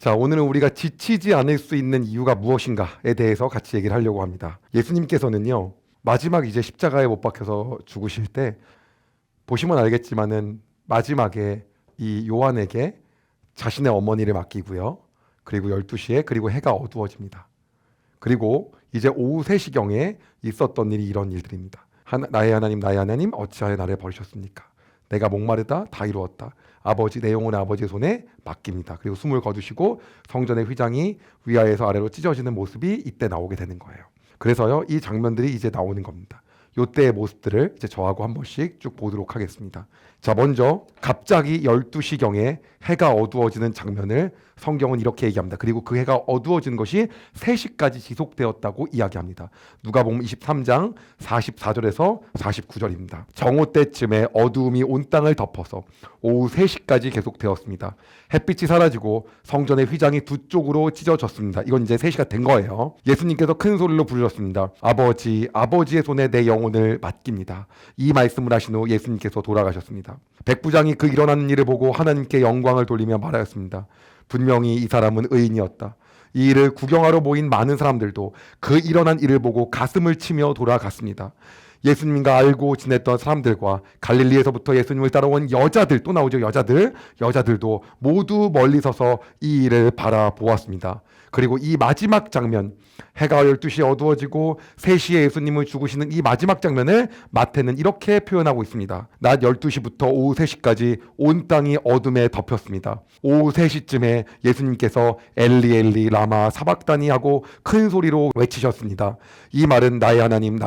자, 오늘은 우리가 지치지 않을 수 있는 이유가 무엇인가에 대해서 같이 얘기를 하려고 합니다. 예수님께서는요, 마지막 이제 십자가에 못 박혀서 죽으실 때 보시면 알겠지만은 마지막에 이 요한에게 자신의 어머니를 맡기고요. 그리고 12시에 그리고 해가 어두워집니다. 그리고 이제 오후 3시경에 있었던 일이 이런 일들입니다. 나의 하나님 어찌하여 나를 버리셨습니까? 내가 목마르다 다 이루었다. 아버지 내 영혼을 아버지의 손에 맡깁니다. 그리고 숨을 거두시고 성전의 휘장이 위아래에서 아래로 찢어지는 모습이 이때 나오게 되는 거예요. 그래서요, 이 장면들이 이제 나오는 겁니다. 요때의 모습들을 이제 저하고 한 번씩 쭉 보도록 하겠습니다. 자, 먼저 갑자기 12시경에 해가 어두워지는 장면을 성경은 이렇게 얘기합니다. 그리고 그 해가 어두워지는 것이 3시까지 지속되었다고 이야기합니다. 누가복음 23장 44절에서 49절입니다. 정오 때쯤에 어두움이 온 땅을 덮어서 오후 3시까지 계속되었습니다. 햇빛이 사라지고 성전의 휘장이 두 쪽으로 찢어졌습니다. 이건 이제 3시가 된 거예요. 예수님께서 큰 소리로 부르셨습니다. 아버지의 손에 내 영혼을 맡깁니다. 이 말씀을 하신 후 예수님께서 돌아가셨습니다. 백부장이 그 일어나는 일을 보고 하나님께 영광을 돌리며 말하였습니다. 분명히 이 사람은 의인이었다. 이 일을 구경하러 모인 많은 사람들도 그 일어난 일을 보고 가슴을 치며 돌아갔습니다. 예수님과 알고 지냈던 사람들과 갈릴리에서부터 예수님을 따라온 여자들, 또 나오죠, 여자들도 모두 멀리 서서 이 일을 바라보았습니다. 그리고 이 마지막 장면, 해가 12시에 어두워지고 3시에 예수님을 죽으시는 이 마지막 장면을 마태는 이렇게 표현하고 있습니다. 낮 12시부터 오후 3시까지 온 땅이 어둠에 덮였습니다. 오후 3시쯤에 예수님께서 엘리 엘리 라마 사박다니 하고 큰 소리로 외치셨습니다. 이 말은 나의 하나님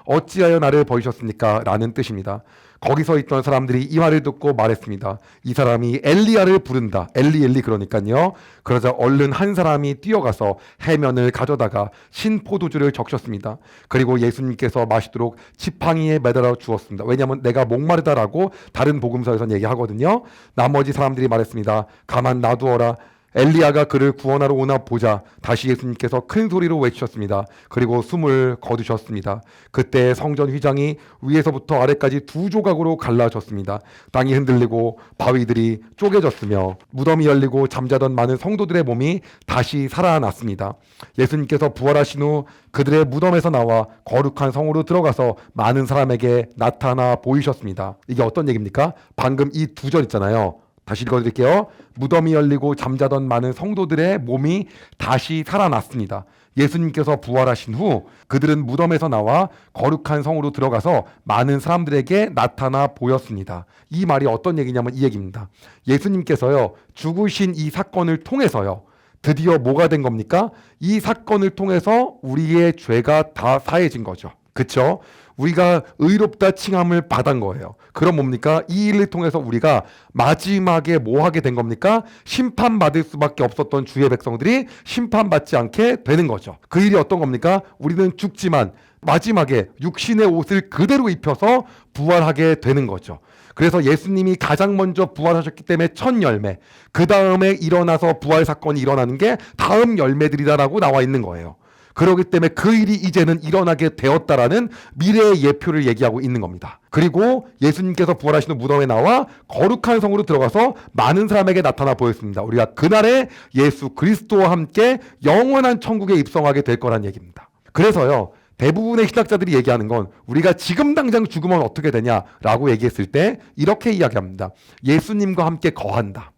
어찌하여 나를 버리셨습니까? 라는 뜻입니다. 거기서 있던 사람들이 이 말을 듣고 말했습니다. 이 사람이 엘리야를 부른다. 엘리 그러니까요. 그러자 얼른 한 사람이 뛰어가서 해면을 가져다가 신포도주를 적셨습니다. 그리고 예수님께서 마시도록 지팡이에 매달아 주었습니다. 왜냐하면 내가 목마르다라고 다른 복음서에서는 얘기하거든요. 나머지 사람들이 말했습니다. 가만 놔두어라. 엘리야가 그를 구원하러 오나 보자. 다시 예수님께서 큰 소리로 외치셨습니다. 그리고 숨을 거두셨습니다. 그때 성전 휘장이 위에서부터 아래까지 두 조각으로 갈라졌습니다. 땅이 흔들리고 바위들이 쪼개졌으며 무덤이 열리고 잠자던 많은 성도들의 몸이 다시 살아났습니다. 예수님께서 부활하신 후 그들의 무덤에서 나와 거룩한 성으로 들어가서 많은 사람에게 나타나 보이셨습니다. 이게 어떤 얘기입니까? 방금 이 두 절 있잖아요. 다시 읽어드릴게요. 무덤이 열리고 잠자던 많은 성도들의 몸이 다시 살아났습니다. 예수님께서 부활하신 후 그들은 무덤에서 나와 거룩한 성으로 들어가서 많은 사람들에게 나타나 보였습니다. 이 말이 어떤 얘기냐면 이 얘기입니다. 예수님께서요, 죽으신 이 사건을 통해서요, 드디어 뭐가 된 겁니까? 이 사건을 통해서 우리의 죄가 다 사해진 거죠. 그렇죠? 우리가 의롭다 칭함을 받은 거예요. 그럼 뭡니까? 이 일을 통해서 우리가 마지막에 뭐 하게 된 겁니까? 심판받을 수밖에 없었던 주의 백성들이 심판받지 않게 되는 거죠. 그 일이 어떤 겁니까? 우리는 죽지만 마지막에 육신의 옷을 그대로 입혀서 부활하게 되는 거죠. 그래서 예수님이 가장 먼저 부활하셨기 때문에 첫 열매, 그 다음에 일어나서 부활 사건이 일어나는 게 다음 열매들이다라고 나와 있는 거예요. 그렇기 때문에 그 일이 이제는 일어나게 되었다라는 미래의 예표를 얘기하고 있는 겁니다. 그리고 예수님께서 부활하시는 무덤에 나와 거룩한 성으로 들어가서 많은 사람에게 나타나 보였습니다. 우리가 그날에 예수 그리스도와 함께 영원한 천국에 입성하게 될 거란 얘기입니다. 그래서요, 대부분의 신학자들이 얘기하는 건 우리가 지금 당장 죽으면 어떻게 되냐라고 얘기했을 때 이렇게 이야기합니다. 예수님과 함께 거한다.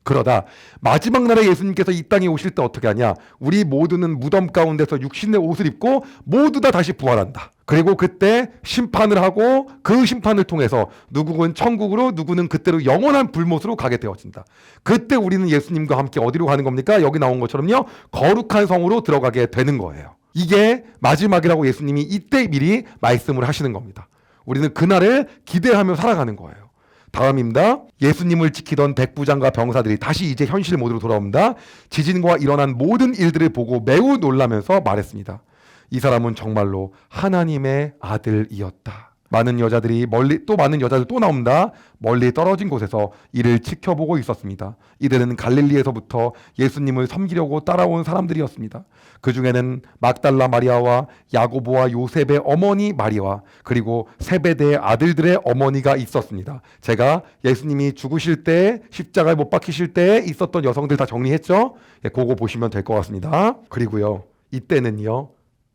그러다 마지막 날에 예수님께서 이 땅에 오실 때 어떻게 하냐? 우리 모두는 무덤 가운데서 육신의 옷을 입고 모두 다 다시 부활한다. 그리고 그때 심판을 하고 그 심판을 통해서 누구는 천국으로, 누구는 그때로 영원한 불못으로 가게 되어진다. 그때 우리는 예수님과 함께 어디로 가는 겁니까? 여기 나온 것처럼요, 거룩한 성으로 들어가게 되는 거예요. 이게 마지막이라고 예수님이 이때 미리 말씀을 하시는 겁니다. 우리는 그날을 기대하며 살아가는 거예요. 다음입니다. 예수님을 지키던 백부장과 병사들이 다시 이제 현실 모드로 돌아옵니다. 지진과 일어난 모든 일들을 보고 매우 놀라면서 말했습니다. 이 사람은 정말로 하나님의 아들이었다. 많은 여자들이 많은 여자들 또 나옵니다. 멀리 떨어진 곳에서 이를 지켜보고 있었습니다. 이들은 갈릴리에서부터 예수님을 섬기려고 따라온 사람들이었습니다. 그 중에는 막달라 마리아와 야고보와 요셉의 어머니 마리아와 그리고 세베대의 아들들의 어머니가 있었습니다. 제가 예수님이 죽으실 때 십자가에 못 박히실 때 있었던 여성들 다 정리했죠? 그거 보시면 될 것 같습니다. 그리고요, 이때는요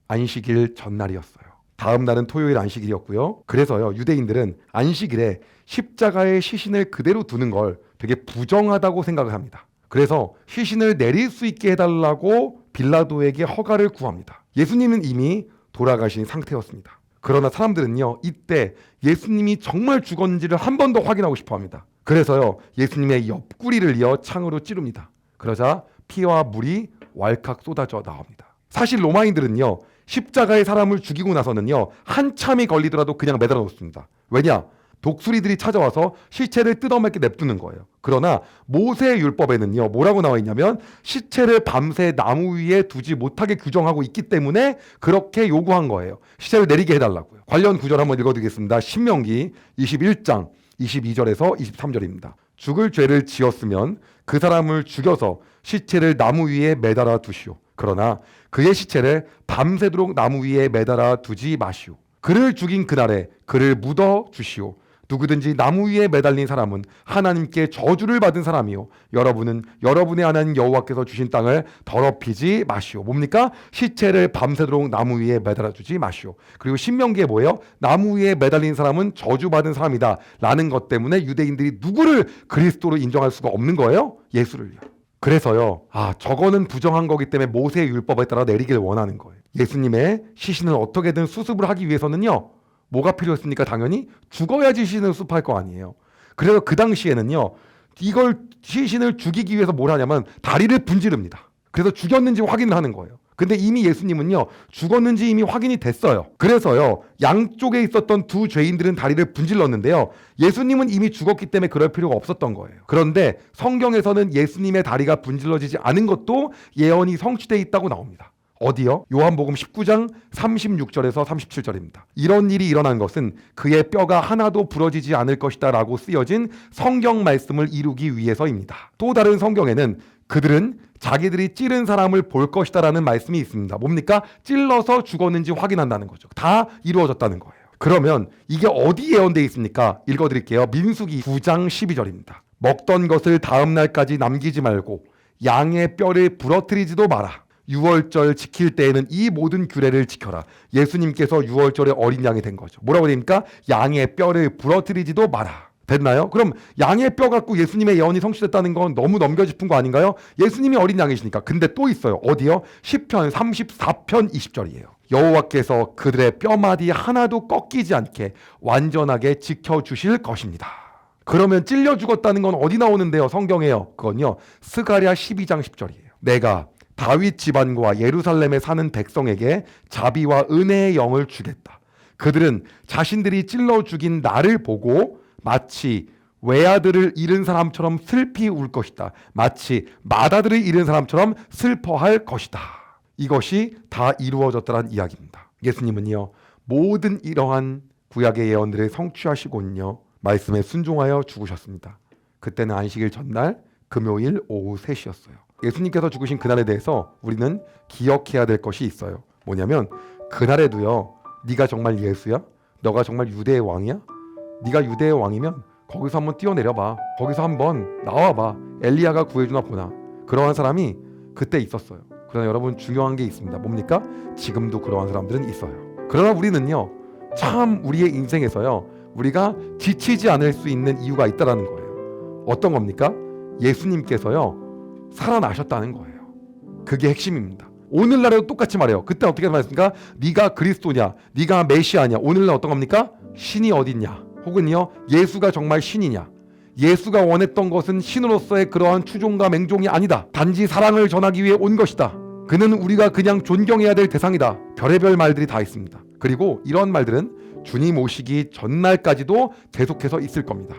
안식일 전날이었어요. 다음 날은 토요일 안식일이었고요. 그래서요 유대인들은 안식일에 십자가의 시신을 그대로 두는 걸 되게 부정하다고 생각을 합니다. 그래서 시신을 내릴 수 있게 해달라고 빌라도에게 허가를 구합니다. 예수님은 이미 돌아가신 상태였습니다. 그러나 사람들은요 이때 예수님이 정말 죽었는지를 한 번 더 확인하고 싶어 합니다. 그래서요 예수님의 옆구리를 이어 창으로 찌릅니다. 그러자 피와 물이 왈칵 쏟아져 나옵니다. 사실 로마인들은요 십자가의 사람을 죽이고 나서는요 한참이 걸리더라도 그냥 매달아 놓습니다. 왜냐? 독수리들이 찾아와서 시체를 뜯어먹게 냅두는 거예요. 그러나 모세의 율법에는요 뭐라고 나와 있냐면 시체를 밤새 나무 위에 두지 못하게 규정하고 있기 때문에 그렇게 요구한 거예요. 시체를 내리게 해달라고요. 관련 구절 한번 읽어드리겠습니다. 신명기 21장 22절에서 23절입니다. 죽을 죄를 지었으면 그 사람을 죽여서 시체를 나무 위에 매달아 두시오. 그러나 그의 시체를 밤새도록 나무 위에 매달아 두지 마시오. 그를 죽인 그날에 그를 묻어 주시오. 누구든지 나무 위에 매달린 사람은 하나님께 저주를 받은 사람이요 여러분은 여러분의 하나님 여호와께서 주신 땅을 더럽히지 마시오. 뭡니까? 시체를 밤새도록 나무 위에 매달아 두지 마시오. 그리고 신명기에 뭐예요? 나무 위에 매달린 사람은 저주받은 사람이다 라는 것 때문에 유대인들이 누구를 그리스도로 인정할 수가 없는 거예요? 예수를요. 그래서요 저거는 부정한 거기 때문에 모세의 율법에 따라 내리길 원하는 거예요. 예수님의 시신을 어떻게든 수습을 하기 위해서는요 뭐가 필요했습니까? 당연히 죽어야지 시신을 수습할 거 아니에요. 그래서 그 당시에는요 이걸 시신을 죽이기 위해서 뭘 하냐면 다리를 분지릅니다. 그래서 죽였는지 확인을 하는 거예요. 근데 이미 예수님은요 죽었는지 이미 확인이 됐어요. 그래서요 양쪽에 있었던 두 죄인들은 다리를 분질렀는데요 예수님은 이미 죽었기 때문에 그럴 필요가 없었던 거예요. 그런데 성경에서는 예수님의 다리가 분질러지지 않은 것도 예언이 성취되어 있다고 나옵니다. 어디요? 요한복음 19장 36절에서 37절입니다. 이런 일이 일어난 것은 그의 뼈가 하나도 부러지지 않을 것이다 라고 쓰여진 성경 말씀을 이루기 위해서입니다. 또 다른 성경에는 그들은 자기들이 찌른 사람을 볼 것이다 라는 말씀이 있습니다. 뭡니까? 찔러서 죽었는지 확인한다는 거죠. 다 이루어졌다는 거예요. 그러면 이게 어디 예언되어 있습니까? 읽어드릴게요. 민수기 9장 12절입니다. 먹던 것을 다음 날까지 남기지 말고 양의 뼈를 부러뜨리지도 마라. 유월절 지킬 때에는 이 모든 규례를 지켜라. 예수님께서 유월절에 어린 양이 된 거죠. 뭐라고 됩니까? 양의 뼈를 부러뜨리지도 마라. 됐나요? 그럼 양의 뼈 갖고 예수님의 예언이 성취됐다는 건 너무 넘겨짚은 거 아닌가요? 예수님이 어린 양이시니까. 근데 또 있어요. 어디요? 시편 34편 20절이에요. 여호와께서 그들의 뼈마디 하나도 꺾이지 않게 완전하게 지켜주실 것입니다. 그러면 찔려 죽었다는 건 어디 나오는데요? 성경에요. 그건요 스가랴 12장 10절이에요. 내가 다윗 집안과 예루살렘에 사는 백성에게 자비와 은혜의 영을 주겠다. 그들은 자신들이 찔러 죽인 나를 보고 마치 외아들을 잃은 사람처럼 슬피 울 것이다. 마치 맏아들을 잃은 사람처럼 슬퍼할 것이다. 이것이 다 이루어졌다는 이야기입니다. 예수님은요 모든 이러한 구약의 예언들을 성취하시고는요 말씀에 순종하여 죽으셨습니다. 그때는 안식일 전날 금요일 오후 3시였어요. 예수님께서 죽으신 그날에 대해서 우리는 기억해야 될 것이 있어요. 뭐냐면 그날에도요 네가 정말 예수야? 너가 정말 유대의 왕이야? 네가 유대의 왕이면 거기서 한번 뛰어내려봐. 거기서 한번 나와봐. 엘리야가 구해주나 보나. 그러한 사람이 그때 있었어요. 그러나 여러분 중요한 게 있습니다. 뭡니까? 지금도 그러한 사람들은 있어요. 그러나 우리는요 참 우리의 인생에서요 우리가 지치지 않을 수 있는 이유가 있다라는 거예요. 어떤 겁니까? 예수님께서요 살아나셨다는 거예요. 그게 핵심입니다. 오늘날에도 똑같이 말해요. 그때 어떻게 말했습니까? 네가 그리스도냐? 네가 메시아냐? 오늘날 어떤 겁니까? 신이 어딨냐? 혹은요 예수가 정말 신이냐? 예수가 원했던 것은 신으로서의 그러한 추종과 맹종이 아니다. 단지 사랑을 전하기 위해 온 것이다. 그는 우리가 그냥 존경해야 될 대상이다. 별의별 말들이 다 있습니다. 그리고 이런 말들은 주님 오시기 전날까지도 계속해서 있을 겁니다.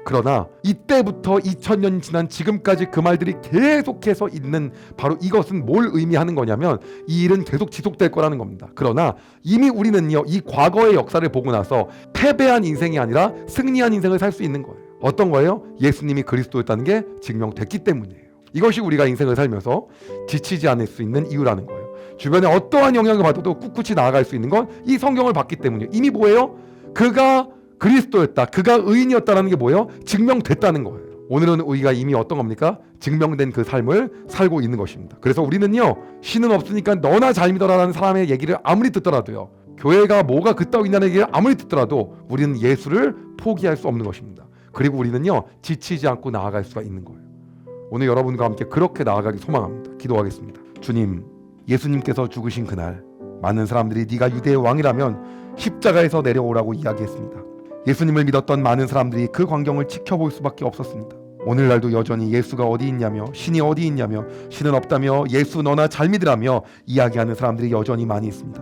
그러나 이때부터 2000년 지난 지금까지 그 말들이 계속해서 있는, 바로 이것은 뭘 의미하는 거냐면 이 일은 계속 지속될 거라는 겁니다. 그러나 이미 우리는요, 이 과거의 역사를 보고 나서 패배한 인생이 아니라 승리한 인생을 살 수 있는 거예요. 어떤 거예요? 예수님이 그리스도였다는 게 증명됐기 때문이에요. 이것이 우리가 인생을 살면서 지치지 않을 수 있는 이유라는 거예요. 주변에 어떠한 영향을 받아도 꿋꿋이 나아갈 수 있는 건 이 성경을 봤기 때문이에요. 이미 뭐예요? 그가 그리스도였다, 그가 의인이었다는 게 뭐예요? 증명됐다는 거예요. 오늘은 우리가 이미 어떤 겁니까? 증명된 그 삶을 살고 있는 것입니다. 그래서 우리는요, 신은 없으니까 너나 잘 믿어라라는 사람의 얘기를 아무리 듣더라도요, 교회가 뭐가 그따위 있냐는 얘기를 아무리 듣더라도 우리는 예수를 포기할 수 없는 것입니다. 그리고 우리는요, 지치지 않고 나아갈 수가 있는 거예요. 오늘 여러분과 함께 그렇게 나아가기 소망합니다. 기도하겠습니다. 주님, 예수님께서 죽으신 그날 많은 사람들이 네가 유대의 왕이라면 십자가에서 내려오라고 이야기했습니다. 예수님을 믿었던 많은 사람들이 그 광경을 지켜볼 수밖에 없었습니다. 오늘날도 여전히 예수가 어디 있냐며, 신이 어디 있냐며, 신은 없다며, 예수 너나 잘 믿으라며 이야기하는 사람들이 여전히 많이 있습니다.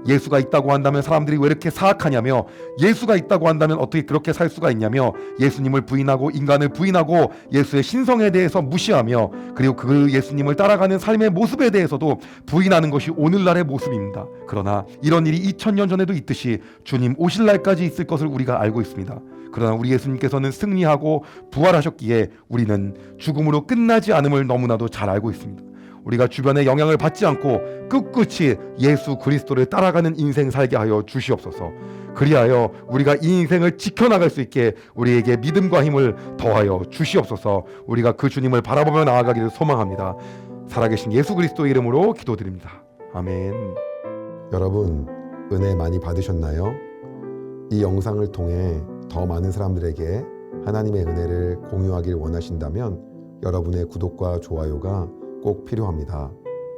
예수가 있다고 한다면 사람들이 왜 이렇게 사악하냐며, 예수가 있다고 한다면 어떻게 그렇게 살 수가 있냐며, 예수님을 부인하고 인간을 부인하고 예수의 신성에 대해서 무시하며, 그리고 그 예수님을 따라가는 삶의 모습에 대해서도 부인하는 것이 오늘날의 모습입니다. 그러나 이런 일이 2000년 전에도 있듯이 주님 오실 날까지 있을 것을 우리가 알고 있습니다. 그러나 우리 예수님께서는 승리하고 부활하셨기에 우리는 죽음으로 끝나지 않음을 너무나도 잘 알고 있습니다. 우리가 주변의 영향을 받지 않고 꿋꿋이 예수 그리스도를 따라가는 인생 살게 하여 주시옵소서. 그리하여 우리가 이 인생을 지켜나갈 수 있게 우리에게 믿음과 힘을 더하여 주시옵소서. 우리가 그 주님을 바라보며 나아가기를 소망합니다. 살아계신 예수 그리스도의 이름으로 기도드립니다. 아멘. 여러분, 은혜 많이 받으셨나요? 이 영상을 통해 더 많은 사람들에게 하나님의 은혜를 공유하길 원하신다면 여러분의 구독과 좋아요가 꼭 필요합니다.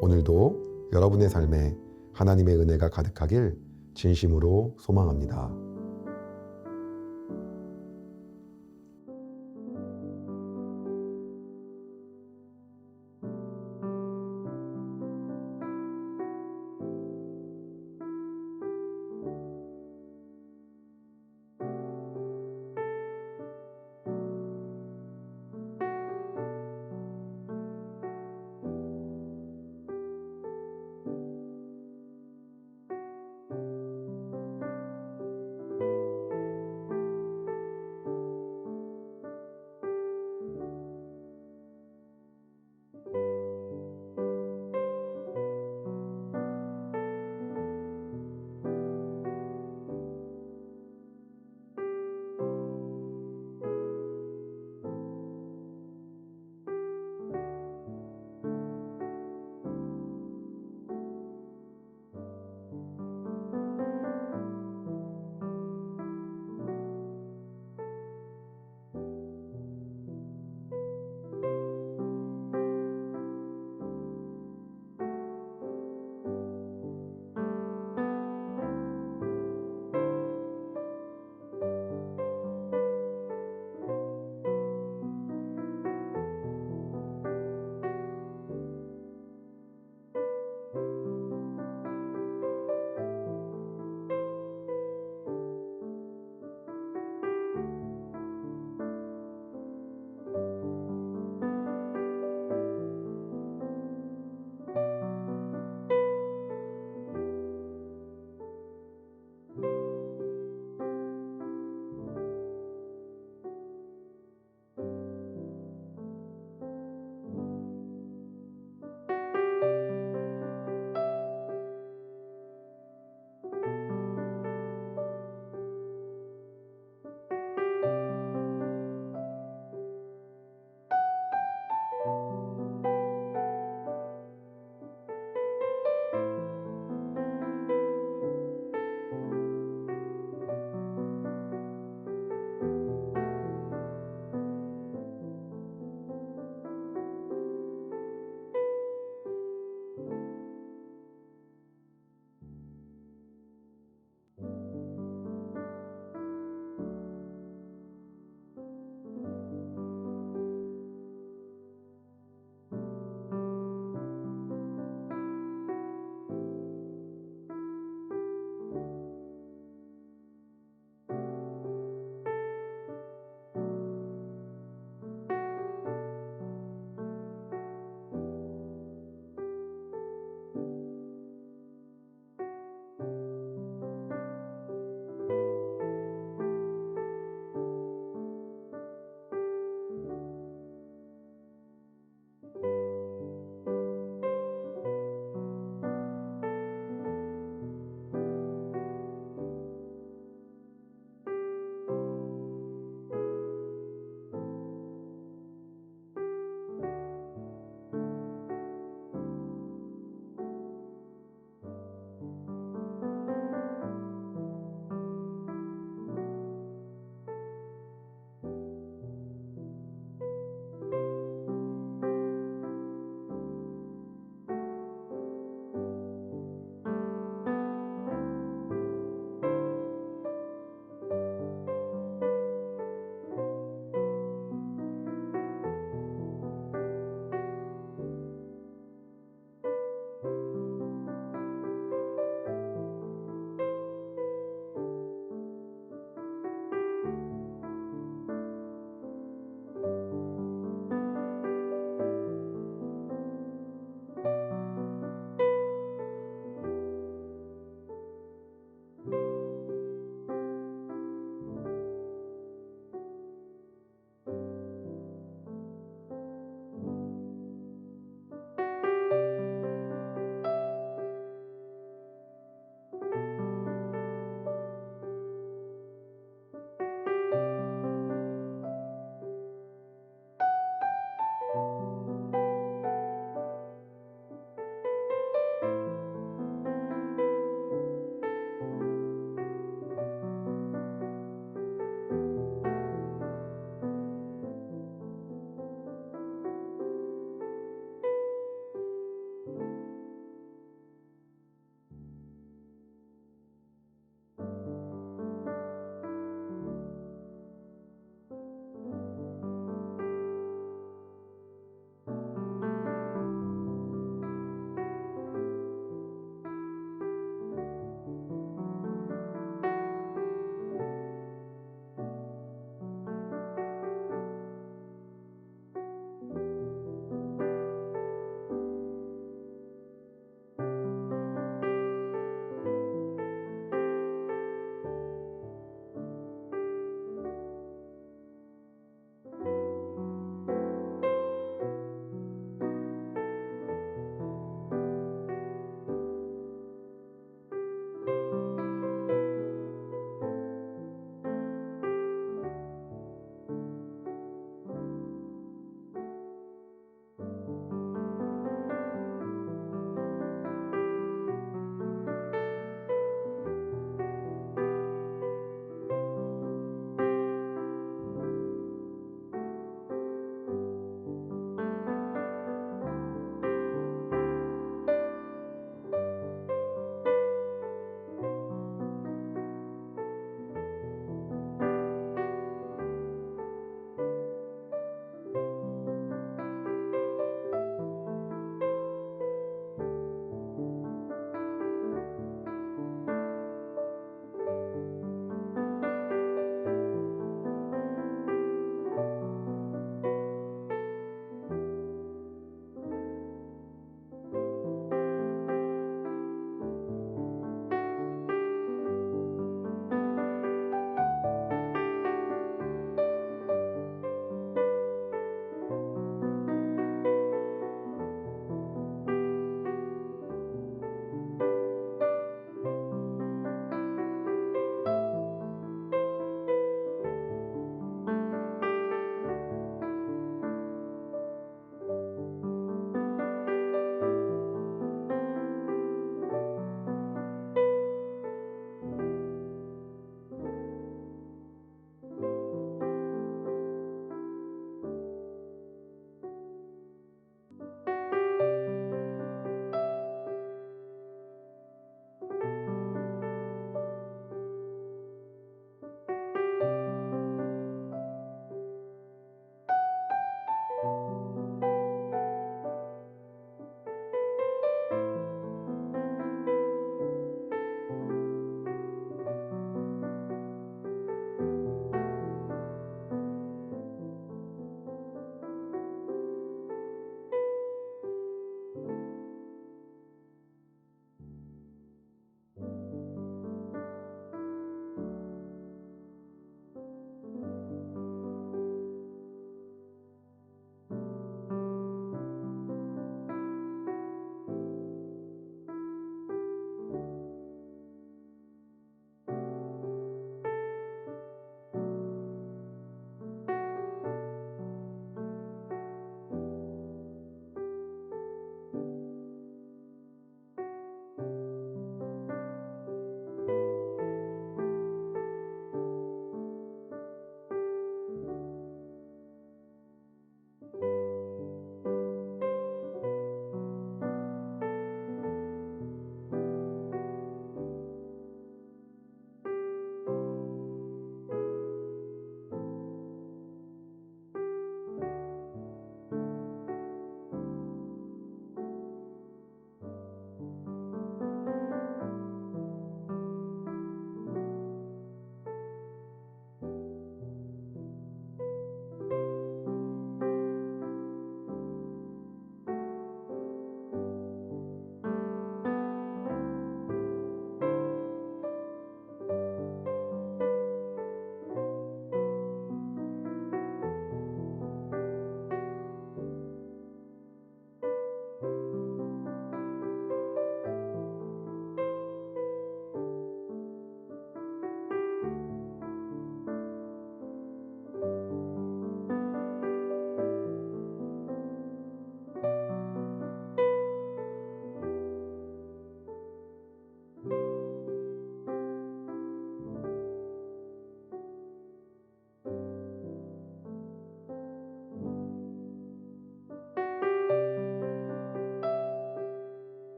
오늘도 여러분의 삶에 하나님의 은혜가 가득하길 진심으로 소망합니다.